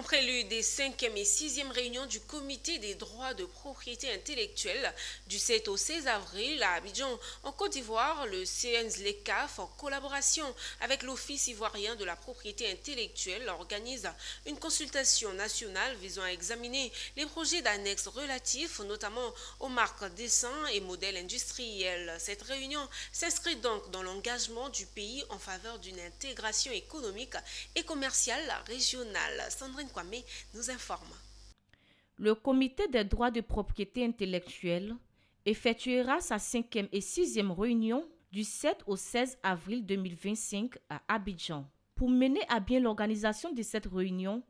En prélude des 5e et 6e réunions du Comité des droits de propriété intellectuelle du 7 au 16 avril à Abidjan, en Côte d'Ivoire, le CNSLECAF, en collaboration avec l'Office ivoirien de la propriété intellectuelle, organise une consultation nationale visant à examiner les projets d'annexes relatifs notamment aux marques, dessins et modèles industriels. Cette réunion s'inscrit donc dans l'engagement du pays en faveur d'une intégration économique et commerciale régionale. Sandrine Kwame nous informe. Le Comité des droits de propriété intellectuelle effectuera sa 5e et 6e réunion du 7 au 16 avril 2025 à Abidjan. Pour mener à bien l'organisation de cette réunion,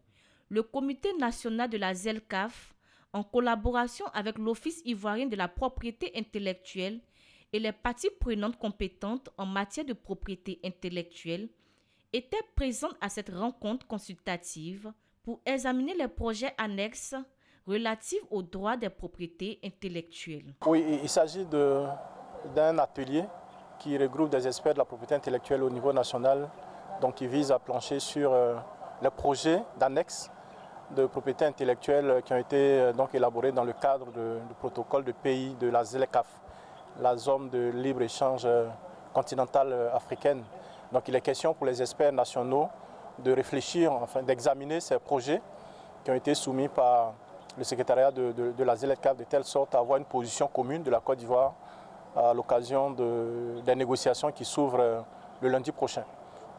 le Comité national de la ZLECAf, en collaboration avec l'Office ivoirien de la propriété intellectuelle et les parties prenantes compétentes en matière de propriété intellectuelle, était présente à cette rencontre consultative pour examiner les projets annexes relatifs aux droits des propriétés intellectuelles. Oui, il s'agit d'un atelier qui regroupe des experts de la propriété intellectuelle au niveau national, donc qui vise à plancher sur les projets d'annexes de propriété intellectuelle qui ont été donc élaborés dans le cadre du protocole de pays de la ZLECAf, la zone de libre-échange continentale africaine. Donc il est question pour les experts nationaux de réfléchir, enfin d'examiner ces projets qui ont été soumis par le secrétariat de la ZLECAf de telle sorte à avoir une position commune de la Côte d'Ivoire à l'occasion des négociations qui s'ouvrent le lundi prochain.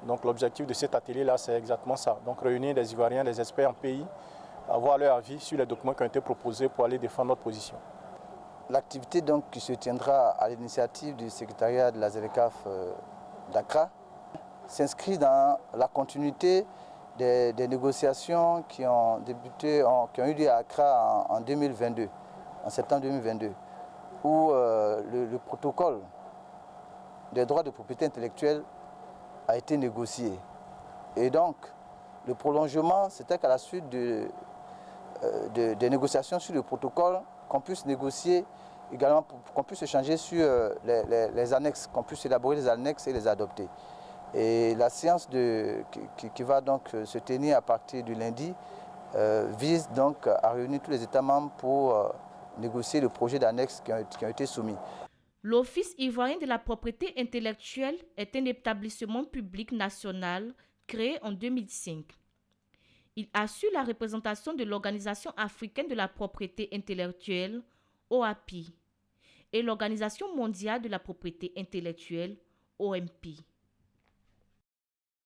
Donc l'objectif de cet atelier-là, c'est exactement ça. Donc réunir des Ivoiriens, des experts en pays, avoir leur avis sur les documents qui ont été proposés pour aller défendre notre position. L'activité donc qui se tiendra à l'initiative du secrétariat de la ZLECAf d'Accra s'inscrit dans la continuité des négociations qui ont débuté, qui ont eu lieu à Accra en 2022, en septembre 2022, où le protocole des droits de propriété intellectuelle a été négocié. Et donc, le prolongement, c'était qu'à la suite des négociations sur le protocole, qu'on puisse négocier également, qu'on puisse échanger sur les annexes, qu'on puisse élaborer les annexes et les adopter. Et la séance qui va donc se tenir à partir du lundi vise donc à réunir tous les États membres pour négocier le projet d'annexe qui ont été soumis. L'Office ivoirien de la propriété intellectuelle est un établissement public national créé en 2005. Il assure la représentation de l'Organisation africaine de la propriété intellectuelle, OAPI, et l'Organisation mondiale de la propriété intellectuelle, OMP.